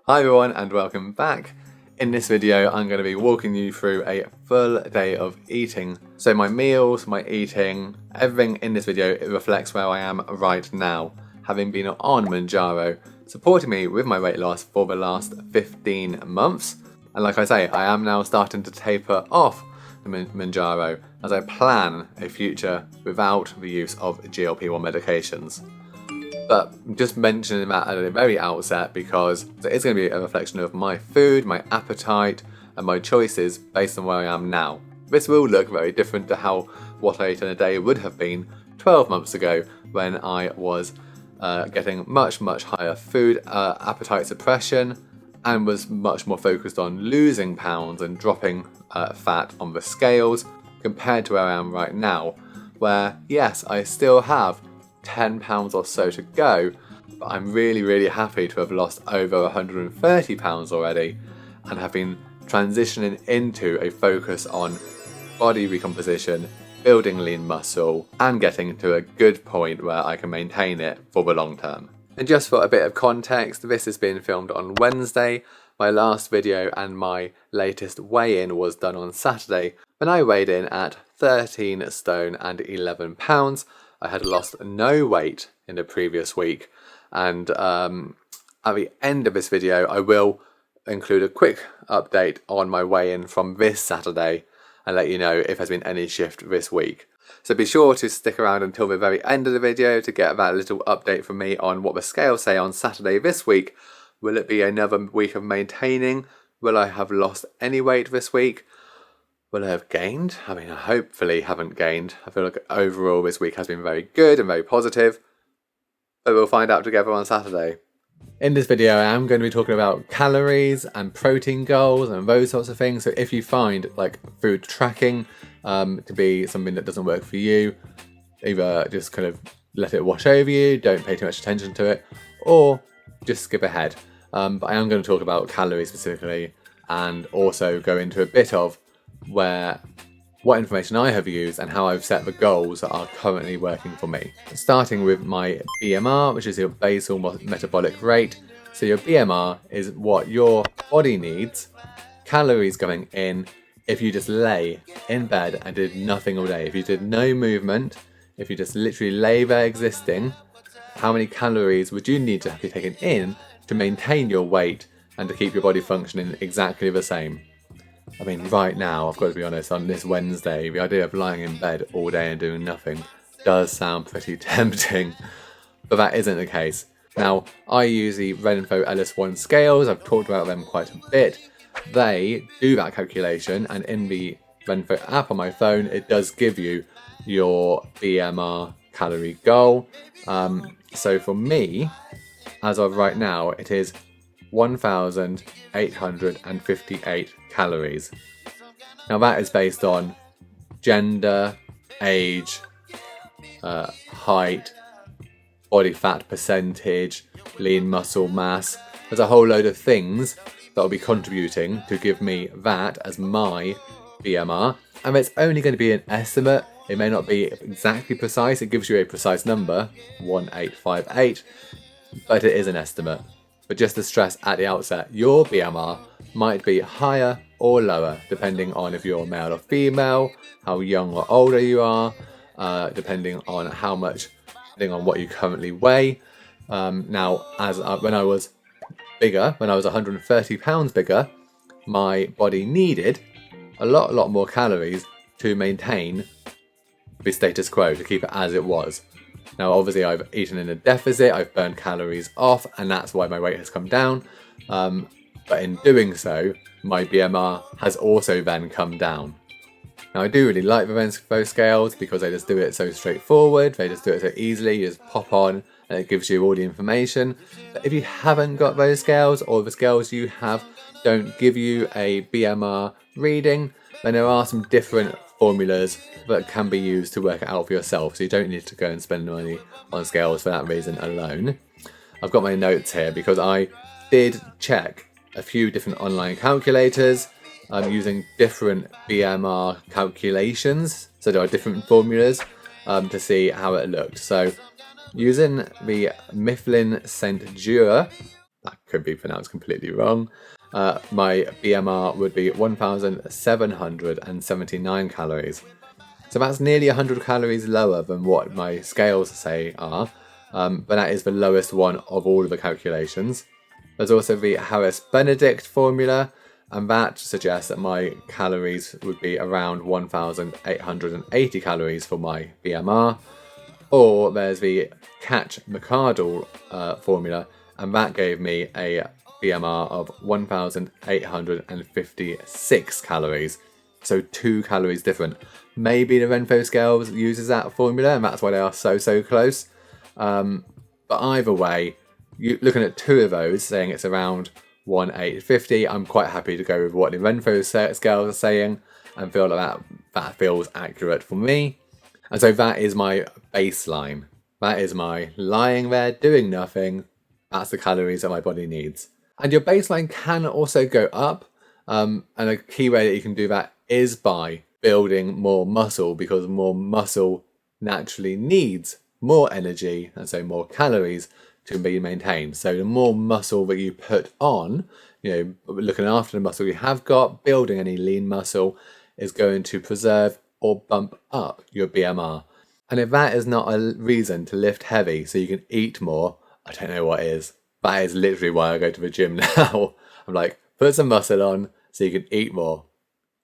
Hi everyone and welcome back. In this video I'm going to be walking you through a full day of eating. So my meals, my eating, everything in this video, it reflects where I am right now, having been on Mounjaro, supporting me with my weight loss for the last 15 months. And like I say, I am now starting to taper off the Mounjaro as I plan a future without the use of GLP-1 medications. But I'm just mentioning that at the very outset because it is going to be a reflection of my food, my appetite and my choices based on where I am now. This will look very different to how what I ate in a day would have been 12 months ago when I was getting much higher food appetite suppression and was much more focused on losing pounds and dropping fat on the scales compared to where I am right now, where yes, I still have 10 pounds or so to go, but I'm really happy to have lost over 130 pounds already and have been transitioning into a focus on body recomposition, building lean muscle and getting to a good point where I can maintain it for the long term. And just for a bit of context, this has been filmed on Wednesday. My last video and my latest weigh-in was done on Saturday when I weighed in at 13 stone and 11 pounds. I had lost no weight in the previous week, and at the end of this video I will include a quick update on my weigh-in from this Saturday and let you know if there's been any shift this week. So be sure to stick around until the very end of the video to get that little update from me on what the scales say on Saturday this week. Will it be another week of maintaining? Will I have lost any weight this week? Will I have gained? I mean, I hopefully haven't gained. I feel like overall this week has been very good and very positive. But we'll find out together on Saturday. In this video I am going to be talking about calories and protein goals and those sorts of things. So if you find like food tracking to be something that doesn't work for you, either just kind of let it wash over you, don't pay too much attention to it, or just skip ahead. But I am going to talk about calories specifically and also go into a bit of what information I have used and how I've set the goals that are currently working for me. Starting with my BMR, which is your basal metabolic rate. So your BMR is what your body needs, calories going in, if you just lay in bed and did nothing all day. If you did no movement, if you just literally lay there existing, how many calories would you need to be taken in to maintain your weight and to keep your body functioning exactly the same? I mean, right now, I've got to be honest, on this Wednesday, the idea of lying in bed all day and doing nothing does sound pretty tempting, but that isn't the case. Now, I use the Renfo LS1 scales. I've talked about them quite a bit. They do that calculation, and in the Renfo app on my phone, it does give you your BMR calorie goal. So for me, as of right now, it is 1,858 calories. Now that is based on gender, age, height, body fat percentage, lean muscle mass. There's a whole load of things that will be contributing to give me that as my BMR, and it's only going to be an estimate. It may not be exactly precise. It gives you a precise number, 1,858, but it is an estimate. But just to stress at the outset, your BMR might be higher or lower depending on if you're male or female, how young or older you are, depending on how much, depending on what you currently weigh. Now, when I was bigger, when I was 130 pounds bigger, my body needed a lot more calories to maintain the status quo, to keep it as it was. Now obviously I've eaten in a deficit, I've burned calories off, and that's why my weight has come down. But in doing so, my BMR has also then come down. Now I do really like the Renfo scales because they just do it so straightforward, they just do it so easily, you just pop on and it gives you all the information. But if you haven't got those scales, or the scales you have don't give you a BMR reading, then there are some different formulas that can be used to work it out for yourself, so you don't need to go and spend money on scales for that reason alone. I've got my notes here because I did check a few different online calculators using different BMR calculations, so there are different formulas to see how it looked. So using the Mifflin Centaur that could be pronounced completely wrong. My BMR would be 1,779 calories. So that's nearly 100 calories lower than what my scales say are, but that is the lowest one of all of the calculations. There's also the Harris-Benedict formula, and that suggests that my calories would be around 1,880 calories for my BMR. Or there's the Catch-McArdle formula, and that gave me a BMR of 1,856 calories. So 2 calories different. Maybe the Renpho scales uses that formula, and that's why they are so close. But either way, looking at 2 of those, saying it's around 1,850, I'm quite happy to go with what the Renpho scales are saying, and feel like that feels accurate for me. And so that is my baseline. That is my lying there doing nothing. That's the calories that my body needs. And your baseline can also go up. And a key way that you can do that is by building more muscle, because more muscle naturally needs more energy and so more calories to be maintained. So the more muscle that you put on, looking after the muscle you have got, building any lean muscle is going to preserve or bump up your BMR. And if that is not a reason to lift heavy so you can eat more, I don't know what is. That is literally why I go to the gym now. I'm like, put some muscle on so you can eat more.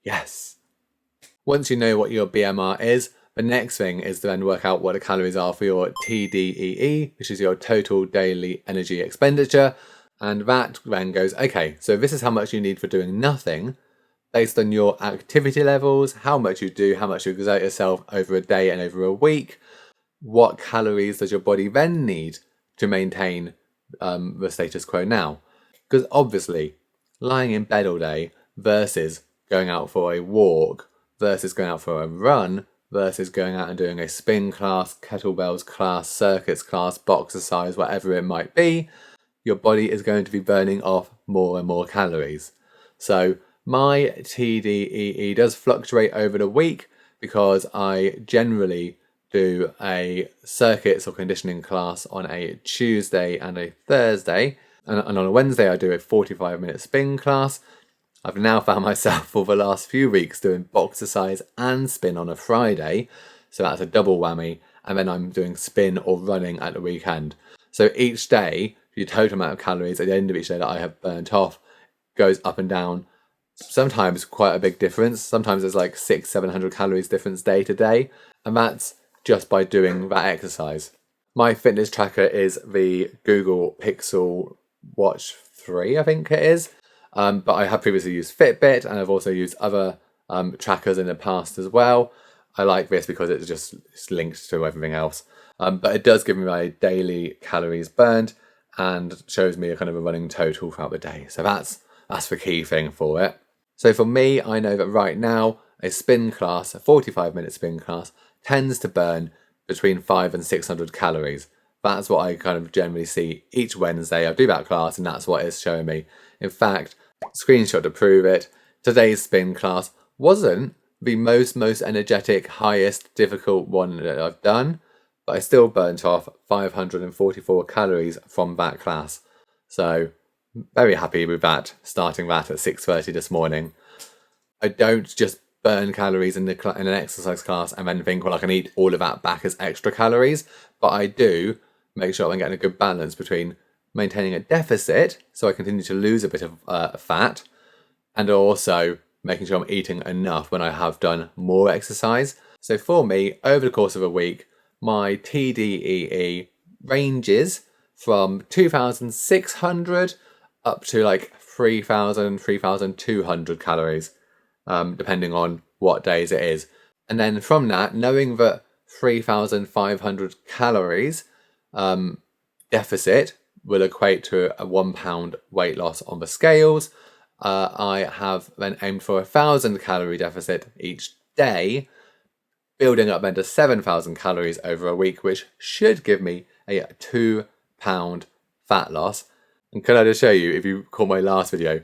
Yes. Once you know what your BMR is, the next thing is to then work out what the calories are for your TDEE, which is your total daily energy expenditure. And that then goes, okay, so this is how much you need for doing nothing, based on your activity levels, how much you do, how much you exert yourself over a day and over a week. What calories does your body then need to maintain the status quo now? Because obviously, lying in bed all day versus going out for a walk, versus going out for a run, versus going out and doing a spin class, kettlebells class, circuits class, boxercise, whatever it might be, your body is going to be burning off more and more calories. So my TDEE does fluctuate over the week because I generally do a circuits or conditioning class on a Tuesday and a Thursday. And on a Wednesday, I do a 45-minute spin class. I've now found myself for the last few weeks doing boxercise and spin on a Friday. So that's a double whammy. And then I'm doing spin or running at the weekend. So each day, the total amount of calories at the end of each day that I have burnt off goes up and down. Sometimes quite a big difference. Sometimes there's like 600-700 calories difference day to day. And that's just by doing that exercise. My fitness tracker is the Google Pixel Watch 3, I think it is. But I have previously used Fitbit, and I've also used other trackers in the past as well. I like this because it's linked to everything else. But it does give me my daily calories burned and shows me a kind of a running total throughout the day. So that's the key thing for it. So for me, I know that right now, a spin class, a 45-minute spin class, tends to burn between 500 and 600 calories. That's what I kind of generally see each Wednesday. I do that class and that's what it's showing me. In fact, screenshot to prove it, today's spin class wasn't the most energetic, highest difficult one that I've done, but I still burnt off 544 calories from that class. So very happy with that, starting that at 6:30 this morning. I don't just burn calories in an exercise class and then think, well, I can eat all of that back as extra calories, but I do make sure I'm getting a good balance between maintaining a deficit, so I continue to lose a bit of fat, and also making sure I'm eating enough when I have done more exercise. So for me, over the course of a week, my TDEE ranges from 2,600 up to like 3,000, 3,200 calories, depending on what days it is. And then from that, knowing that 3,500 calories deficit will equate to a 1 pound weight loss on the scales, I have then aimed for 1,000 calorie deficit each day, building up then to 7,000 calories over a week, which should give me a 2 pound fat loss. And can I just show you, if you caught my last video,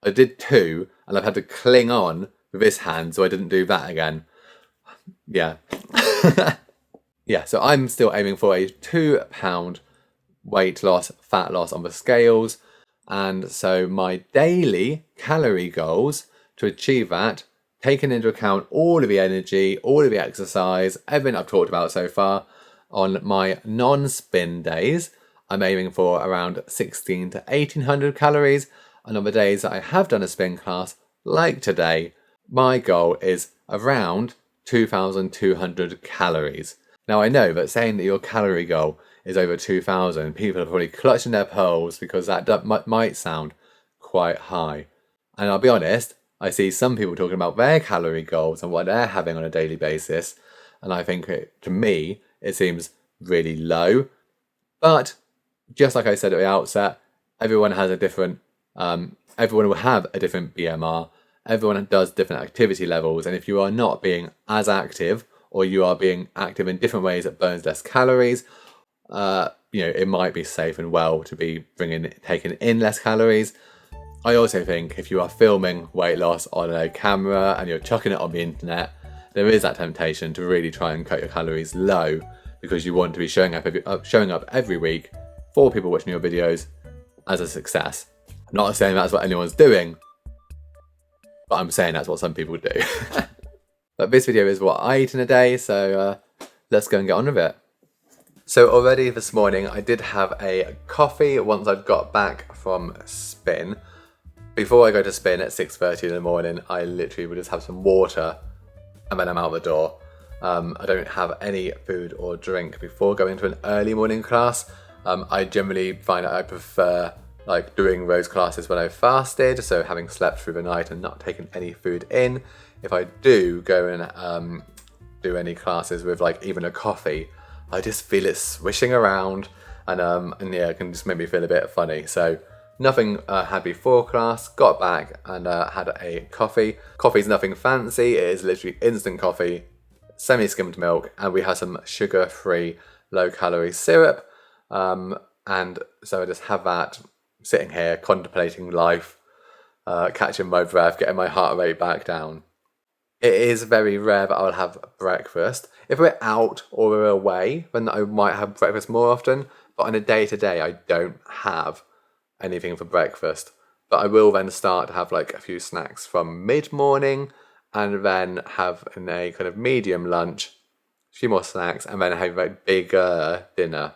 I did 2 and I've had to cling on with this hand so I didn't do that again. Yeah. Yeah, so I'm still aiming for a 2 pound weight loss, fat loss on the scales. And so my daily calorie goals to achieve that, taking into account all of the energy, all of the exercise, everything I've talked about so far, on my non-spin days, I'm aiming for around 16 to 1800 calories. And on the days that I have done a spin class, like today, my goal is around 2,200 calories. Now I know that saying that your calorie goal is over 2,000, people are probably clutching their pearls because that might sound quite high. And I'll be honest, I see some people talking about their calorie goals and what they're having on a daily basis, and I think to me it seems really low. But just like I said at the outset, everyone has a different, everyone will have a different BMR. Everyone does different activity levels, and if you are not being as active, or you are being active in different ways that burns less calories, it might be safe and well to be taking in less calories. I also think if you are filming weight loss on a camera and you're chucking it on the internet, there is that temptation to really try and cut your calories low because you want to be showing up every week for people watching your videos as a success. I'm not saying that's what anyone's doing, but I'm saying that's what some people do. But this video is what I eat in a day, so let's go and get on with it. So already this morning I did have a coffee once I'd got back from spin. Before I go to spin at 6:30 in the morning, I literally would just have some water and then I'm out the door. I don't have any food or drink before going to an early morning class. I generally find that I prefer doing those classes when I've fasted, so having slept through the night and not taken any food in. If I do go and do any classes with even a coffee, I just feel it swishing around and yeah, it can just make me feel a bit funny. So nothing had before class, got back and had a coffee. Coffee's nothing fancy, it is literally instant coffee, semi-skimmed milk, and we have some sugar-free, low-calorie syrup. And so I just have that, sitting here contemplating life, catching my breath, getting my heart rate back down. It is very rare that I'll have breakfast. If we're out or we're away, then I might have breakfast more often, but on a day-to-day I don't have anything for breakfast. But I will then start to have a few snacks from mid-morning, and then have a kind of medium lunch, a few more snacks, and then have a bigger dinner.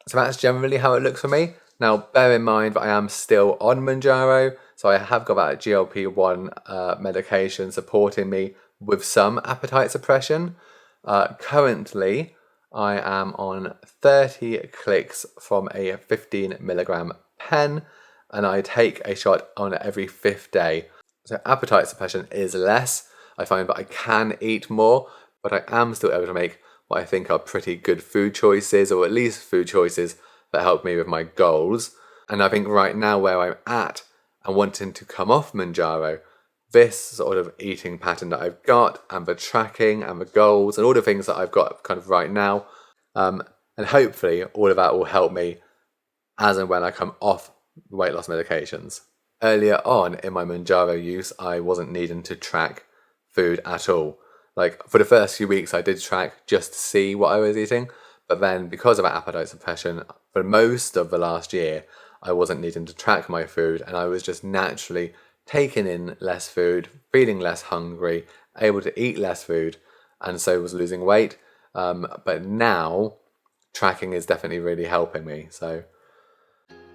So that's generally how it looks for me. Now, bear in mind that I am still on Mounjaro, so I have got that GLP-1 medication supporting me with some appetite suppression. Currently, I am on 30 clicks from a 15 milligram pen, and I take a shot on every 5th day. So appetite suppression is less. I find that I can eat more, but I am still able to make what I think are pretty good food choices, or at least food choices that help me with my goals. And I think right now where I'm at and wanting to come off Mounjaro, this sort of eating pattern that I've got, and the tracking and the goals and all the things that I've got kind of right now, and hopefully all of that will help me as and when I come off weight loss medications. Earlier on in my Mounjaro use, I wasn't needing to track food at all. For the first few weeks I did track just to see what I was eating, but then because of appetite suppression, for most of the last year, I wasn't needing to track my food, and I was just naturally taking in less food, feeling less hungry, able to eat less food, and so was losing weight. But now, tracking is definitely really helping me. So,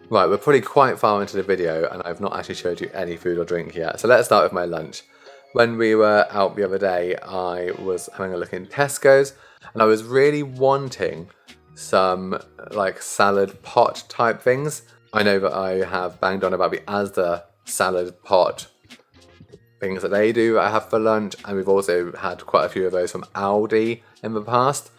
right, we're probably quite far into the video, and I've not actually showed you any food or drink yet. So let's start with my lunch. When we were out the other day, I was having a look in Tesco's, and I was really wanting some salad pot type things. I know that I have banged on about the Asda salad pot things that they do that I have for lunch, and we've also had quite a few of those from Aldi in the past.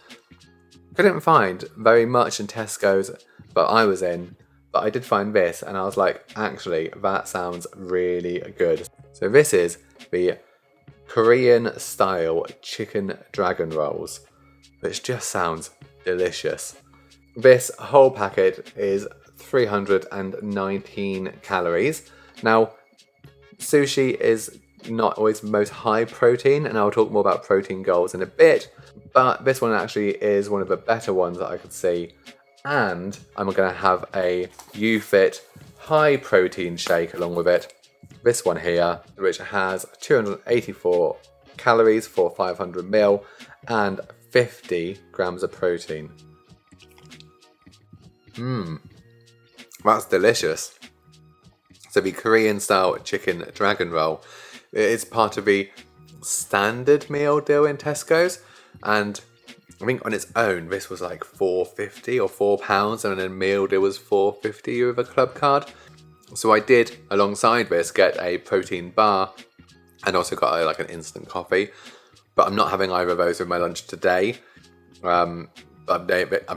Couldn't find very much in Tesco's that I was in, but I did find this, and I was like, actually, that sounds really good. So this is the Korean style chicken dragon rolls, which just sounds delicious. This whole packet is 319 calories. Now, sushi is not always the most high protein, and I'll talk more about protein goals in a bit, but this one actually is one of the better ones that I could see. And I'm going to have a YouFit high protein shake along with it. This one here, which has 284 calories for 500 ml and 50 grams of protein. That's delicious. So the Korean style chicken dragon roll, it's part of the standard meal deal in Tesco's, and I think on its own this was like £4.50 or £4, and then a meal deal was £4.50 with a club card. So I did alongside this get a protein bar and also got like an instant coffee, but I'm not having either of those with my lunch today. I've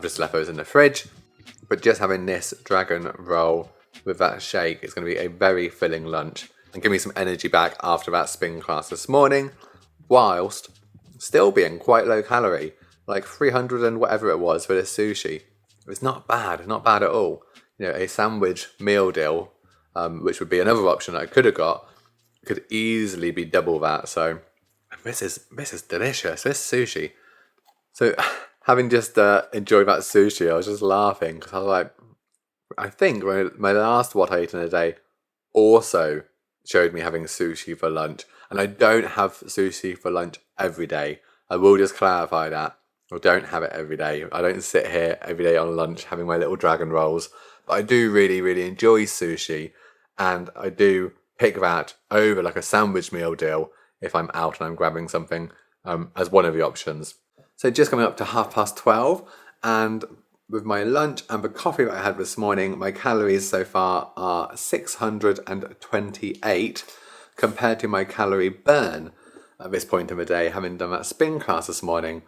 just left those in the fridge, but just having this dragon roll with that shake is going to be a very filling lunch and give me some energy back after that spin class this morning, whilst still being quite low calorie, like 300 and whatever it was for this sushi. It's not bad at all. You know, a sandwich meal deal, which would be another option I could have got, could easily be double that. So this is delicious, this sushi. So having just enjoyed that sushi, I was just laughing because I was like, I think my last what I ate in a day also showed me having sushi for lunch. And I don't have sushi for lunch every day. I will just clarify that. I don't have it every day. I don't sit here every day on lunch having my little dragon rolls. But I do really, really enjoy sushi. And I do pick that over like a sandwich meal deal if I'm out and I'm grabbing something as one of the options. So just coming up to 12:30, and with my lunch and the coffee that I had this morning, my calories so far are 628 compared to my calorie burn at this point in the day, having done that spin class this morning,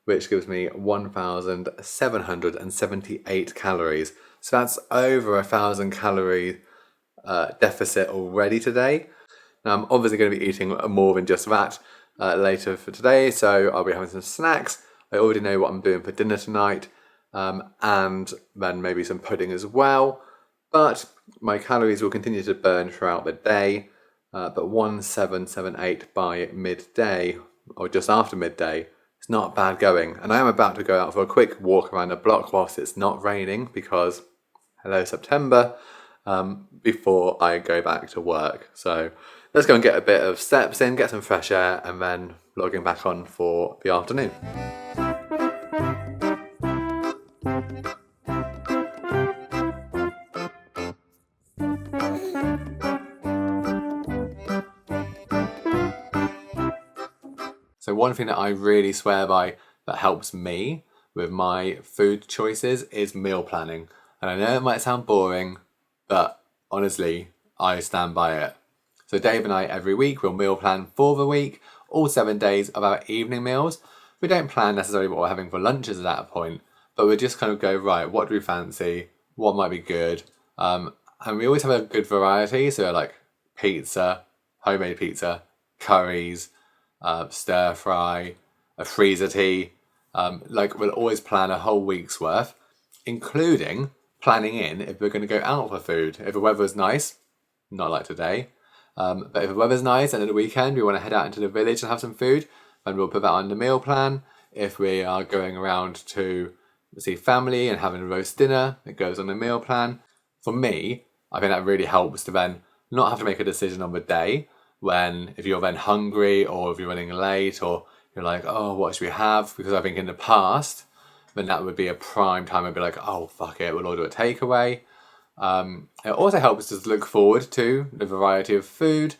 which gives me 1,778 calories. So that's over 1,000 calorie deficit already today. Now I'm obviously going to be eating more than just that later for today, so I'll be having some snacks. I already know what I'm doing for dinner tonight, and then maybe some pudding as well. But my calories will continue to burn throughout the day, but 1,778 by midday, or just after midday, it's not bad going. And I am about to go out for a quick walk around the block whilst it's not raining, because hello September, before I go back to work. So let's go and get a bit of steps in, get some fresh air, and then logging back on for the afternoon. So one thing that I really swear by that helps me with my food choices is meal planning. And I know it might sound boring, but honestly, I stand by it. So Dave and I every week will meal plan for the week, all 7 days of our evening meals. We don't plan necessarily what we're having for lunches at that point, but we just kind of go, right, what do we fancy? What might be good? And we always have a good variety. So like pizza, homemade pizza, curries, stir fry, a freezer tea. Like we'll always plan a whole week's worth, including planning in if we're going to go out for food. If the weather's nice, not like today, but if the weather's nice and at the weekend we want to head out into the village and have some food, then we'll put that on the meal plan. If we are going around to see family and having a roast dinner, it goes on the meal plan. For me, I think that really helps to then not have to make a decision on the day when, if you're then hungry or if you're running late or you're like, oh, what should we have? Because I think in the past, then that would be a prime time. I'd be like, oh, fuck it, we'll order a takeaway. It also helps us look forward to the variety of food,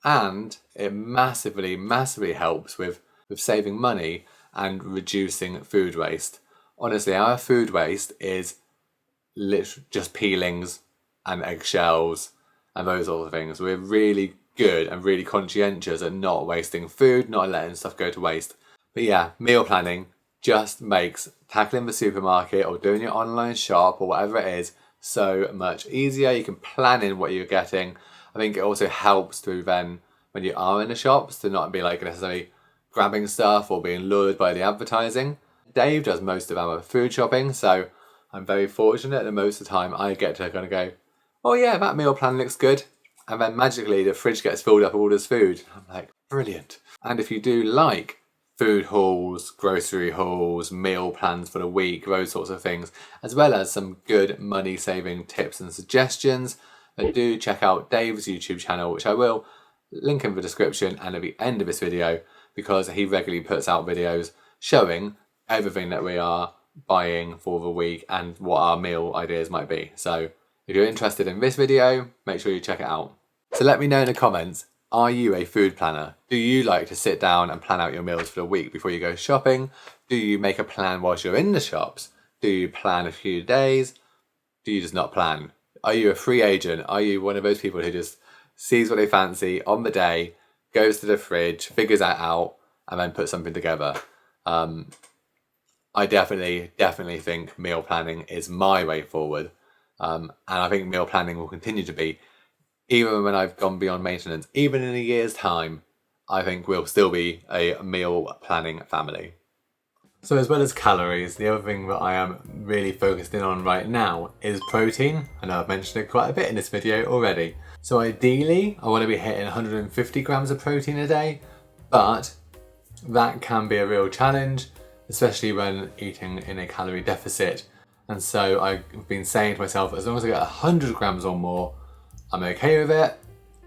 and it massively, massively helps with saving money and reducing food waste. Honestly, our food waste is literally just peelings and eggshells and those sort of things. We're really good and really conscientious at not wasting food, not letting stuff go to waste. But yeah, meal planning just makes tackling the supermarket or doing your online shop or whatever it is so much easier. You can plan in what you're getting. I think it also helps to then, when you are in the shops, to not be like necessarily grabbing stuff or being lured by the advertising. Dave does most of our food shopping, so I'm very fortunate that most of the time I get to kind of go, oh yeah, that meal plan looks good. And then magically the fridge gets filled up with all this food. I'm like, brilliant. And if you do like food hauls, grocery hauls, meal plans for the week, those sorts of things, as well as some good money saving tips and suggestions. And do check out Dave's YouTube channel, which I will link in the description and at the end of this video, because he regularly puts out videos showing everything that we are buying for the week and what our meal ideas might be. So if you're interested in this video, make sure you check it out. So let me know in the comments, are you a food planner? Do you like to sit down and plan out your meals for the week before you go shopping? Do you make a plan whilst you're in the shops? Do you plan a few days? Do you just not plan? Are you a free agent? Are you one of those people who just sees what they fancy on the day, goes to the fridge, figures that out, and then puts something together? I definitely think meal planning is my way forward. And I think meal planning will continue to be, even when I've gone beyond maintenance, even in a year's time, I think we'll still be a meal planning family. So as well as calories, the other thing that I am really focused in on right now is protein. I know I've mentioned it quite a bit in this video already. So ideally, I want to be hitting 150 grams of protein a day, but that can be a real challenge, especially when eating in a calorie deficit. And so I've been saying to myself, as long as I get 100 grams or more, I'm okay with it.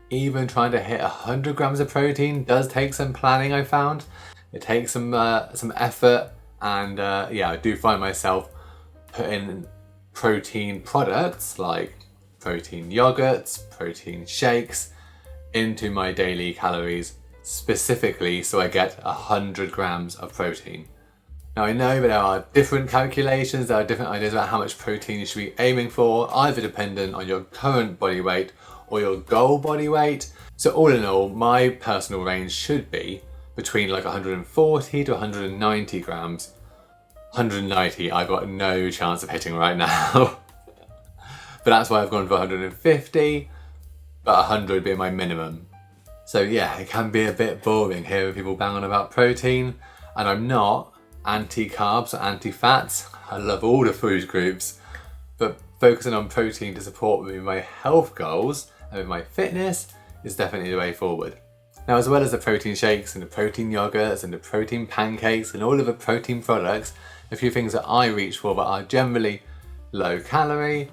Even trying to hit 100 grams of protein does take some planning, I found. It takes some effort, and yeah, I do find myself putting protein products like protein yogurts, protein shakes into my daily calories specifically so I get 100 grams of protein. Now I know that there are different calculations, there are different ideas about how much protein you should be aiming for, either dependent on your current body weight or your goal body weight. So all in all, my personal range should be between like 140 to 190 grams. 190 I've got no chance of hitting right now. But that's why I've gone for 150, but 100 being my minimum. So yeah, it can be a bit boring hearing people bang on about protein, and I'm not anti-carbs or anti-fats. I love all the food groups, but focusing on protein to support me with my health goals and with my fitness is definitely the way forward. Now, as well as the protein shakes and the protein yogurts and the protein pancakes and all of the protein products, a few things that I reach for that are generally low calorie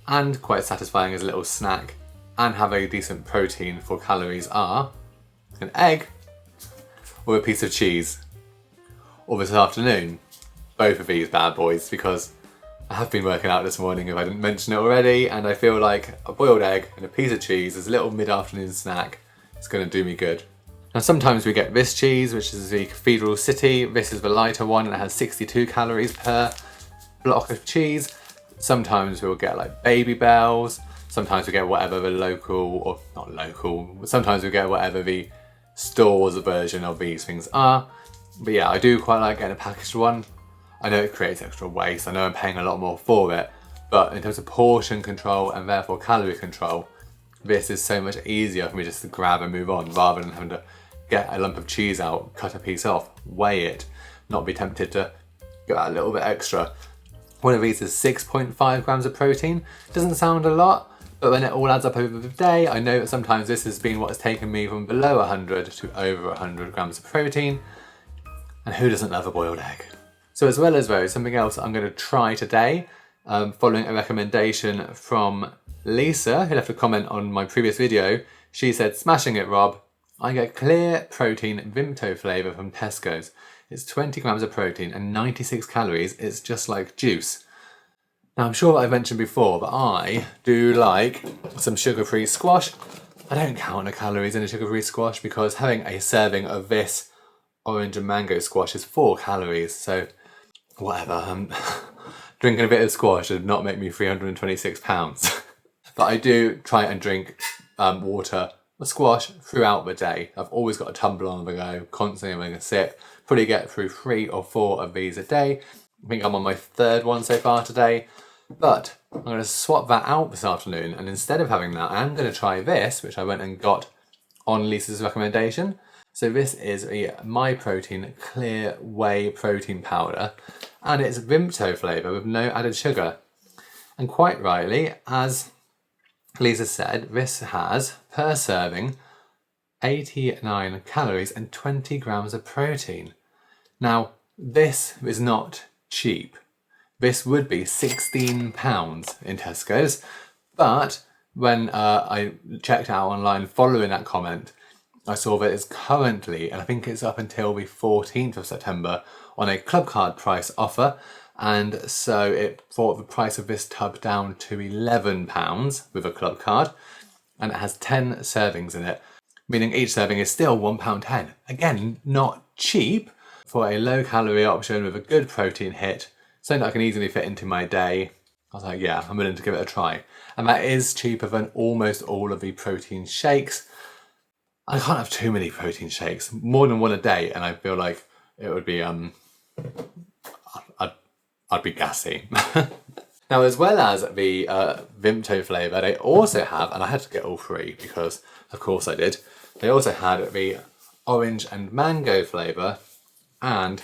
and quite satisfying as a little snack and have a decent protein for calories are an egg or a piece of cheese. Or this afternoon, both of these bad boys, because I have been working out this morning if I didn't mention it already, and I feel like a boiled egg and a piece of cheese as a little mid-afternoon snack is going to do me good. Now sometimes we get this cheese, which is the Cathedral City. This is the lighter one and it has 62 calories per block of cheese. Sometimes we'll get like Baby Bells, sometimes we get whatever the local, or not local, sometimes we get whatever the store's version of these things are. But yeah, I do quite like getting a packaged one. I know it creates extra waste, I know I'm paying a lot more for it, but in terms of portion control and therefore calorie control, this is so much easier for me just to grab and move on rather than having to get a lump of cheese out, cut a piece off, weigh it, not be tempted to get that little bit extra. One of these is 6.5 grams of protein. Doesn't sound a lot, but when it all adds up over the day, I know that sometimes this has been what's taken me from below 100 to over 100 grams of protein. And who doesn't love a boiled egg? So as well as those, something else I'm going to try today, following a recommendation from Lisa, who left a comment on my previous video. She said, smashing it, Rob. I get clear protein Vimto flavour from Tesco's. It's 20 grams of protein and 96 calories. It's just like juice. Now I'm sure I've mentioned before, but I do like some sugar-free squash. I don't count the calories in a sugar-free squash because having a serving of this orange and mango squash is 4 calories, so whatever. Drinking a bit of squash did not make me 326 pounds. But I do try and drink water or squash throughout the day. I've always got a tumbler on the go, constantly having a sip. Probably get through 3 or 4 of these a day. I think I'm on my 3rd one so far today. But I'm going to swap that out this afternoon, and instead of having that, I'm going to try this, which I went and got on Lisa's recommendation. So this is a My Protein Clear Whey Protein Powder, and it's Vimto flavour with no added sugar. And quite rightly, as Lisa said, this has, per serving, 89 calories and 20 grams of protein. Now, this is not cheap. This would be £16 in Tesco's, but when I checked out online following that comment, I saw that it's currently, and I think it's up until the 14th of September, on a club card price offer, and so it brought the price of this tub down to £11 with a club card, and it has 10 servings in it, meaning each serving is still £1.10. Again, not cheap for a low calorie option with a good protein hit, something that I can easily fit into my day. I was like, yeah, I'm willing to give it a try. And that is cheaper than almost all of the protein shakes. I can't have too many protein shakes, more than one a day, and I feel like it would be, I'd be gassy. Now, as well as the Vimto flavour, they also have, and I had to get all three because of course I did, they also had the orange and mango flavour and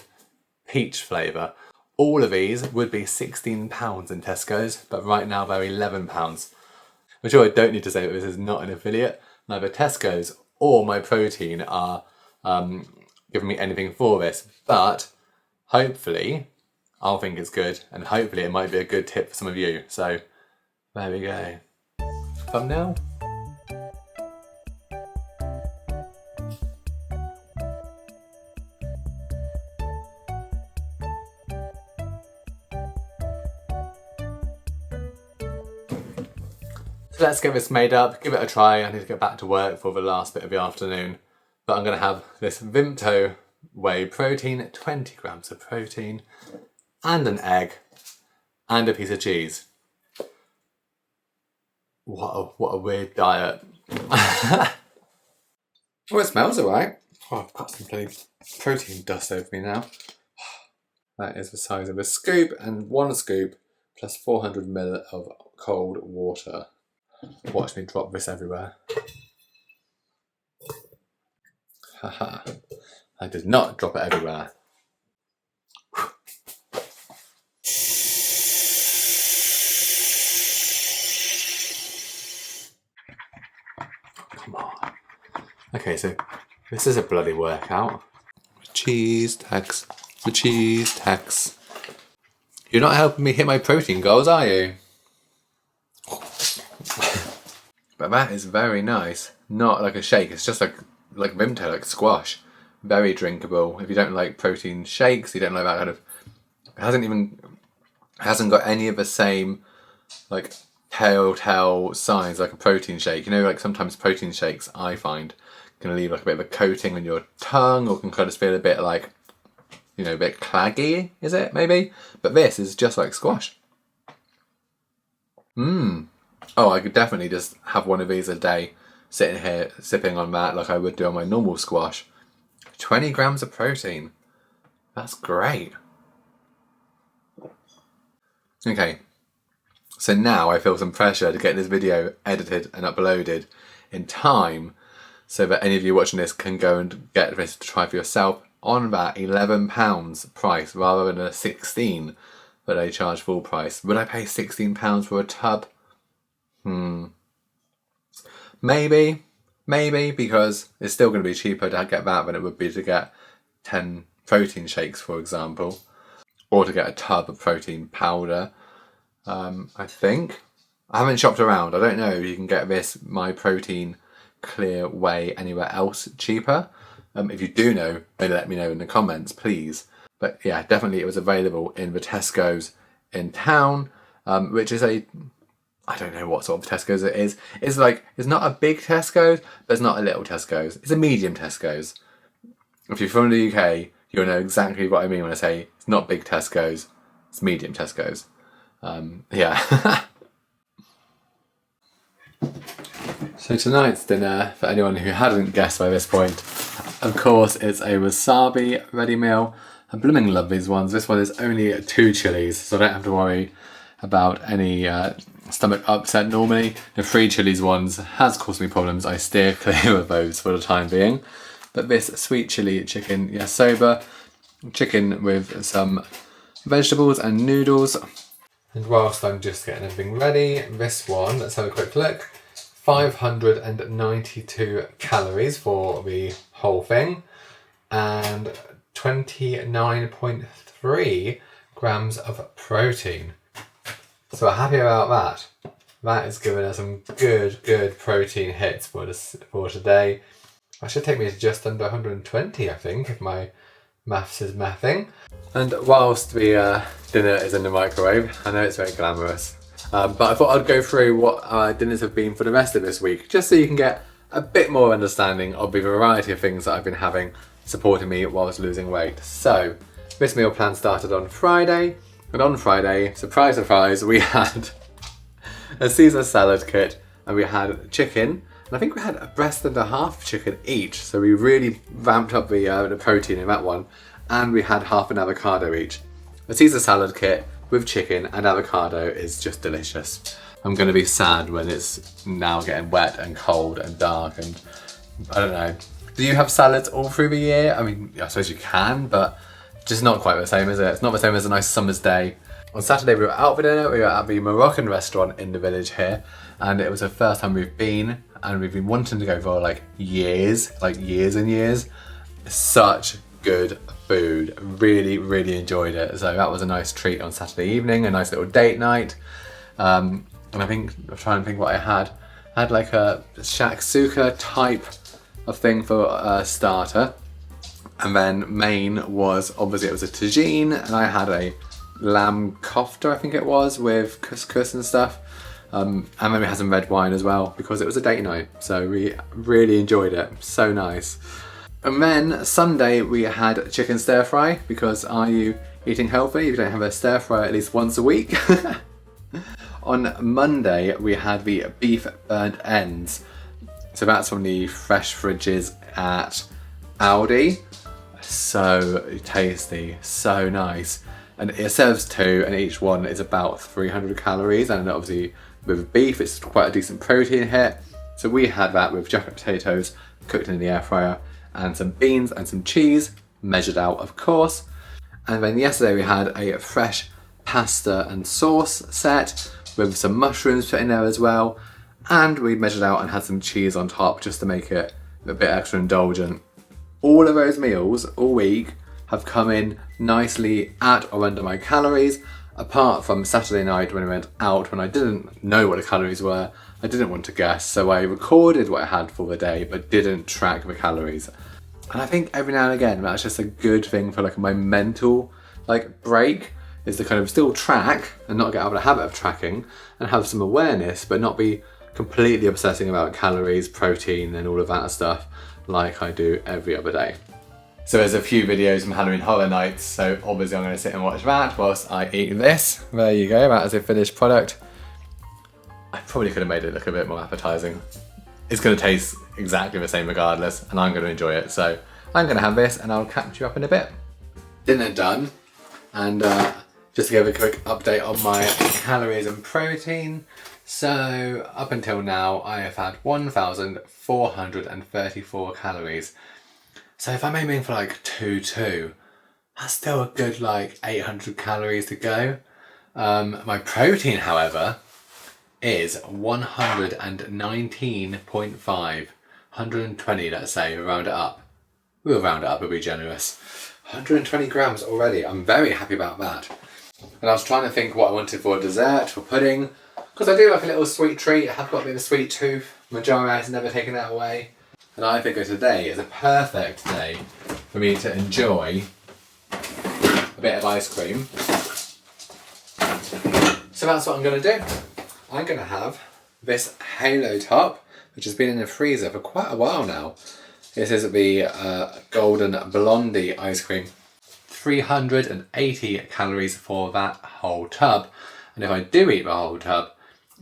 peach flavour. All of these would be £16 in Tesco's, but right now they're £11. I'm sure I don't need to say that this is not an affiliate. Neither Tesco's or My Protein are giving me anything for this, but hopefully I'll think it's good, and hopefully it might be a good tip for some of you. So there we go. Thumbnail. So let's get this made up, give it a try. I need to get back to work for the last bit of the afternoon. But I'm going to have this Vimto whey protein, 20 grams of protein, and an egg, and a piece of cheese. What a weird diet. Oh, it smells alright. Oh, I've got some bloody protein dust over me now. That is the size of a scoop, and 1 scoop plus 400 ml of cold water. Watch me drop this everywhere. Haha. I did not drop it everywhere. Come on. Okay, so this is a bloody workout. Cheese tax. The cheese tax. You're not helping me hit my protein goals, are you? But that is very nice. Not like a shake, it's just like Vimto, like squash. Very drinkable. If you don't like protein shakes, you don't like that kind of... It hasn't got any of the same like telltale signs like a protein shake. You know, like sometimes protein shakes I find can leave like a bit of a coating on your tongue, or can kind of feel a bit like, you know, a bit claggy, is it, maybe? But this is just like squash. Oh, I could definitely just have one of these a day, sitting here sipping on that like I would do on my normal squash. 20 grams of protein. That's great. Okay, so now I feel some pressure to get this video edited and uploaded in time so that any of you watching this can go and get this to try for yourself on that £11 price rather than a 16 that they charge full price. Would I pay £16 for a tub? Maybe, because it's still going to be cheaper to get that than it would be to get 10 protein shakes, for example, or to get a tub of protein powder. I think. I haven't shopped around. I don't know if you can get this My Protein clear whey anywhere else cheaper. If you do know, maybe let me know in the comments, please. But yeah, definitely it was available in the Tesco's in town, which is a... I don't know what sort of Tesco's it is. It's not a big Tesco's, but it's not a little Tesco's. It's a medium Tesco's. If you're from the UK, you'll know exactly what I mean when I say it's not big Tesco's, it's medium Tesco's. Yeah. So tonight's dinner, for anyone who hadn't guessed by this point, of course it's a wasabi ready meal. I blooming love these ones. This one is only 2 chilies, so I don't have to worry about any stomach upset normally. The 3 chilies ones has caused me problems. I steer clear of those for the time being. But this sweet chili chicken yasoba, chicken with some vegetables and noodles. And whilst I'm just getting everything ready, this one, let's have a quick look. 592 calories for the whole thing, and 29.3 grams of protein. So we're happy about that. That is giving us some good protein hits for today. That should take me to just under 120, I think, if my maths is mathing. And whilst the dinner is in the microwave, I know it's very glamorous, but I thought I'd go through what our dinners have been for the rest of this week, just so you can get a bit more understanding of the variety of things that I've been having supporting me whilst losing weight. So this meal plan started on Friday, and on Friday, surprise surprise, we had a Caesar salad kit, and we had chicken, and I think we had a breast and a half chicken each, so we really ramped up the protein in that one, and we had half an avocado each. A Caesar salad kit with chicken and avocado is just delicious. I'm going to be sad when it's now getting wet and cold and dark, and I don't know. Do you have salads all through the year? I mean, I suppose you can, but just not quite the same, is it? It's not the same as a nice summer's day. On Saturday we were out for dinner. We were at the Moroccan restaurant in the village here, and it was the first time we've been, and we've been wanting to go for like years and years. Such good food. Really enjoyed it. So that was a nice treat on Saturday evening, a nice little date night. And I think, I'm trying to think what I had. I had like a shakshuka type of thing for a starter. And then main was, obviously it was a tagine, and I had a lamb kofta, I think it was, with couscous and stuff. And then we had some red wine as well, because it was a date night. So we really enjoyed it, so nice. And then Sunday we had chicken stir fry, because are you eating healthy if you don't have a stir fry at least once a week? On Monday we had the beef burnt ends. So that's from the fresh fridges at Aldi. So tasty, so nice. And it serves two, and each one is about 300 calories. And obviously with beef, it's quite a decent protein hit. So we had that with jacket potatoes cooked in the air fryer, and some beans and some cheese, measured out of course. And then yesterday we had a fresh pasta and sauce set with some mushrooms put in there as well. And we measured out and had some cheese on top just to make it a bit extra indulgent. All of those meals all week have come in nicely at or under my calories, apart from Saturday night when I went out, when I didn't know what the calories were. I didn't want to guess, so I recorded what I had for the day but didn't track the calories. And I think every now and again that's just a good thing for like my mental break, is to kind of still track and not get out of the habit of tracking and have some awareness, but not be completely obsessing about calories, protein and all of that stuff like I do every other day. So there's a few videos from Halloween Horror Nights, so obviously I'm going to sit and watch that whilst I eat this. There you go, that is a finished product. I probably could have made it look a bit more appetizing. It's going to taste exactly the same regardless, and I'm going to enjoy it. So I'm going to have this and I'll catch you up in a bit. Dinner done, and just to give a quick update on my calories and protein. So up until now I have had 1,434 calories. So if I'm aiming for like 2.2, that's still a good 800 calories to go. My protein, however, is 119.5, 120, let's say, we'll round it up. We'll round it up, we'll be generous. 120 grams already, I'm very happy about that. And I was trying to think what I wanted for dessert, for pudding, because I do like a little sweet treat. I have got a bit of a sweet tooth. Mounjaro has never taken that away. And I think today is a perfect day for me to enjoy a bit of ice cream. So that's what I'm going to do. I'm going to have this Halo Top, which has been in the freezer for quite a while now. This is the Golden Blondie ice cream. 380 calories for that whole tub. And if I do eat the whole tub,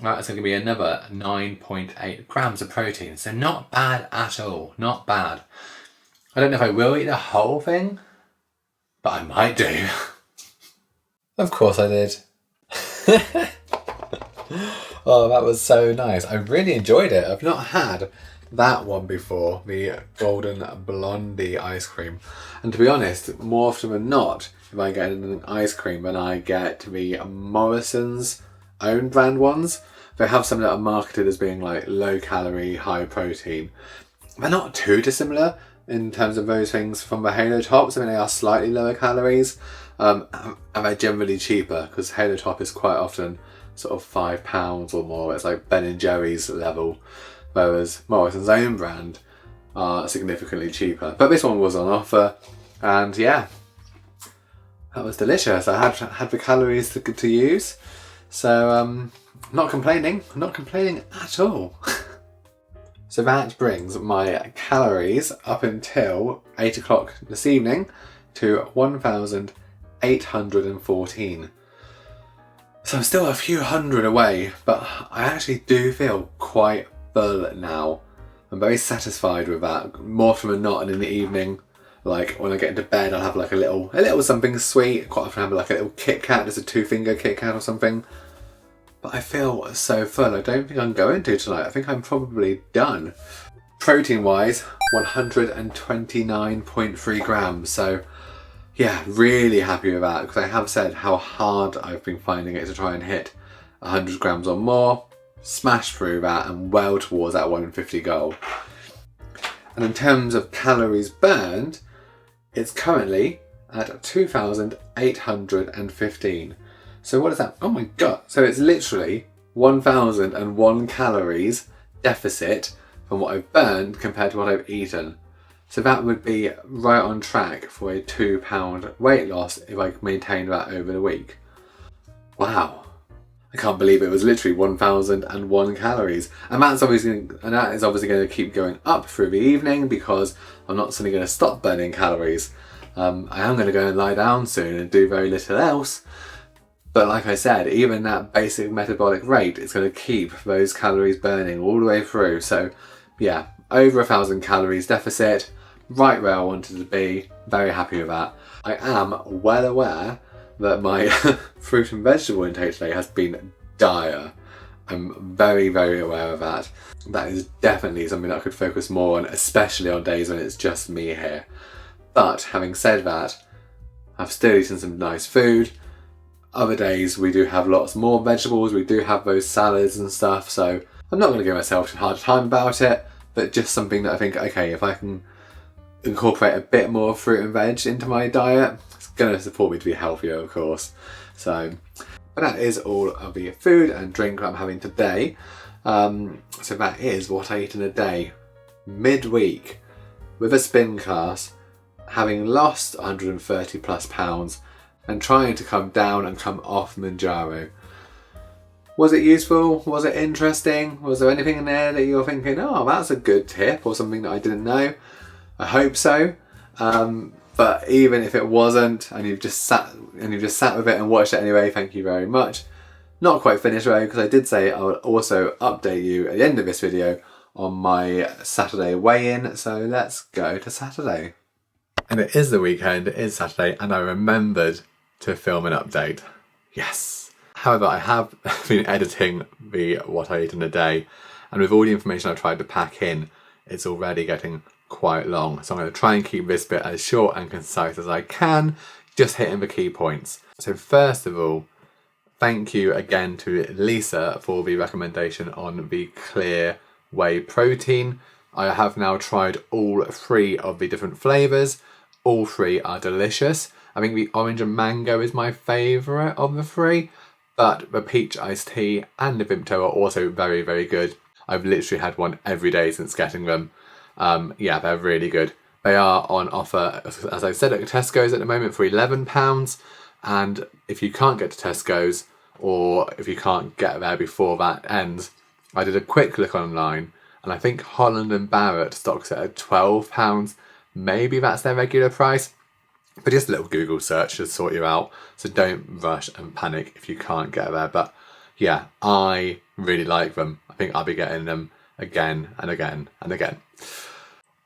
that's going to be another 9.8 grams of protein. So not bad at all, not bad. I don't know if I will eat the whole thing, but I might do. Of course I did. Oh, that was so nice. I really enjoyed it. I've not had that one before, the Golden Blondie ice cream. And to be honest, more often than not, if I get an ice cream, then I get the Morrison's own brand ones. They have some that are marketed as being low calorie, high protein. They're not too dissimilar, in terms of those things from the Halo Tops. I mean, they are slightly lower calories, and they're generally cheaper because Halo Top is quite often sort of £5 or more. It's like Ben & Jerry's level, whereas Morrison's own brand are significantly cheaper. But this one was on offer, and yeah, that was delicious. I had the calories to use, so not complaining at all. So that brings my calories up until 8 o'clock this evening to 1,814. So I'm still a few hundred away, but I actually do feel quite full now. I'm very satisfied with that, more often than not. And in the evening, like when I get into bed, I'll have like a little something sweet. Quite often I have like a little Kit Kat, just a 2-finger Kit Kat or something. But I feel so full. I don't think I'm going to tonight. I think I'm probably done. Protein wise, 129.3 grams. So yeah, really happy with that, because I have said how hard I've been finding it to try and hit 100 grams or more. Smash through that and well towards that 150 goal. And in terms of calories burned, it's currently at 2,815. So what is that? Oh my god. So it's literally 1,001 calories deficit from what I've burned compared to what I've eaten. So that would be right on track for a 2-pound weight loss if I maintained that over the week. Wow. I can't believe it was literally 1,001 calories. And that is obviously going to keep going up through the evening, because I'm not suddenly going to stop burning calories. I am going to go and lie down soon and do very little else. But like I said, even that basic metabolic rate is going to keep those calories burning all the way through. So yeah, over 1,000 calories deficit, right where I wanted to be. Very happy with that. I am well aware that my fruit and vegetable intake today has been dire. I'm very, very aware of that. That is definitely something that I could focus more on, especially on days when it's just me here. But having said that, I've still eaten some nice food. Other days we do have lots more vegetables, we do have those salads and stuff, so I'm not going to give myself a hard time about it, but just something that I think, okay, if I can incorporate a bit more fruit and veg into my diet, it's going to support me to be healthier, of course. So, but that is all of the food and drink that I'm having today. So that is what I eat in a day, midweek, with a spin class, having lost 130 plus pounds, and trying to come down and come off Mounjaro. Was it useful? Was it interesting? Was there anything in there that you're thinking, oh, that's a good tip, or something that I didn't know? I hope so. But even if it wasn't, and you've just sat with it and watched it anyway, thank you very much. Not quite finished though, because I did say I would also update you at the end of this video on my Saturday weigh-in. So let's go to Saturday. And it is the weekend, it is Saturday, and I remembered to film an update. Yes. However, I have been editing the what I eat in a day, and with all the information I've tried to pack in, it's already getting quite long. So I'm going to try and keep this bit as short and concise as I can, just hitting the key points. So first of all, thank you again to Lisa for the recommendation on the clear whey protein. I have now tried all 3 of the different flavours. All 3 are delicious. I think the orange and mango is my favourite of the 3, but the peach iced tea and the Vimto are also very, very good. I've literally had one every day since getting them. Yeah, they're really good. They are on offer, as I said, at Tesco's at the moment for £11. And if you can't get to Tesco's, or if you can't get there before that ends, I did a quick look online, and I think Holland & Barrett stocks it at £12. Maybe that's their regular price, but just a little Google search should sort you out. So don't rush and panic if you can't get there. But yeah, I really like them. I think I'll be getting them again and again and again.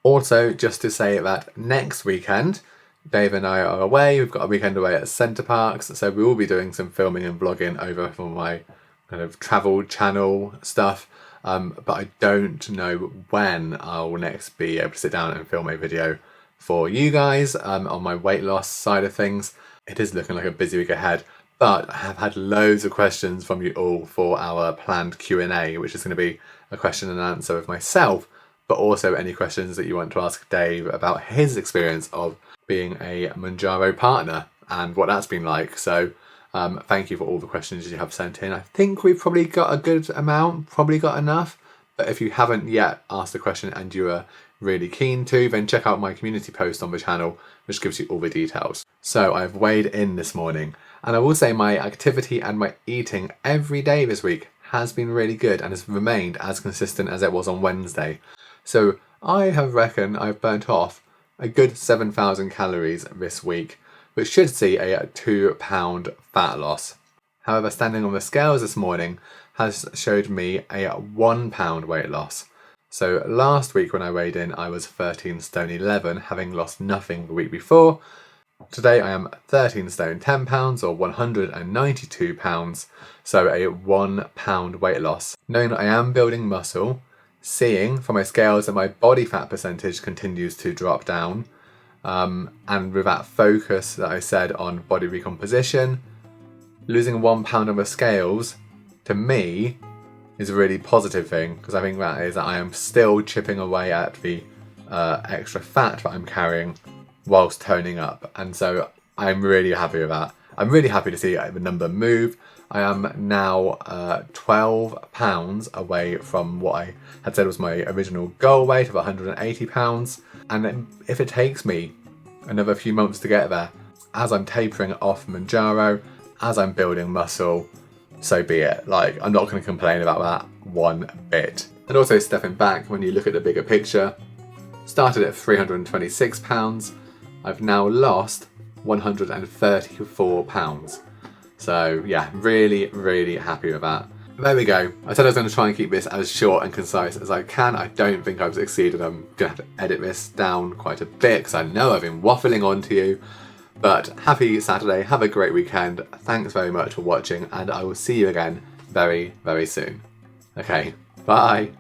Also, just to say that next weekend, Dave and I are away. We've got a weekend away at Centre Parks, so we will be doing some filming and vlogging over from my kind of travel channel stuff. But I don't know when I'll next be able to sit down and film a video for you guys on my weight loss side of things. It is looking like a busy week ahead, but I have had loads of questions from you all for our planned Q&A, which is going to be a question and answer with myself, but also any questions that you want to ask Dave about his experience of being a Mounjaro partner and what that's been like. So thank you for all the questions you have sent in. I think we've probably got a good amount, probably got enough. But if you haven't yet asked a question and you are really keen to, then check out my community post on the channel, which gives you all the details. So I've weighed in this morning, and I will say my activity and my eating every day this week has been really good and has remained as consistent as it was on Wednesday. So I reckon I've burnt off a good 7,000 calories this week, which should see a 2-pound fat loss. However, standing on the scales this morning has showed me a 1 pound weight loss. So last week when I weighed in, I was 13 stone 11, having lost nothing the week before. Today I am 13 stone 10 pounds, or 192 pounds, so a 1 pound weight loss. Knowing that I am building muscle, seeing from my scales that my body fat percentage continues to drop down, and with that focus that I said on body recomposition, losing 1 pound on the scales, to me, is a really positive thing, because I think that is that I am still chipping away at the extra fat that I'm carrying whilst toning up, and so I'm really happy with that. I'm really happy to see the number move. I am now 12 pounds away from what I had said was my original goal weight of 180 pounds, and if it takes me another few months to get there, as I'm tapering off Mounjaro, as I'm building muscle, so be it. Like, I'm not going to complain about that one bit. And also stepping back, when you look at the bigger picture, started at 326 pounds, I've now lost 134 pounds. So yeah, really, really happy with that. There we go. I said I was going to try and keep this as short and concise as I can. I don't think I've succeeded. I'm going to have to edit this down quite a bit because I know I've been waffling on to you. But happy Saturday, have a great weekend. Thanks very much for watching, and I will see you again very, very soon. Okay, bye.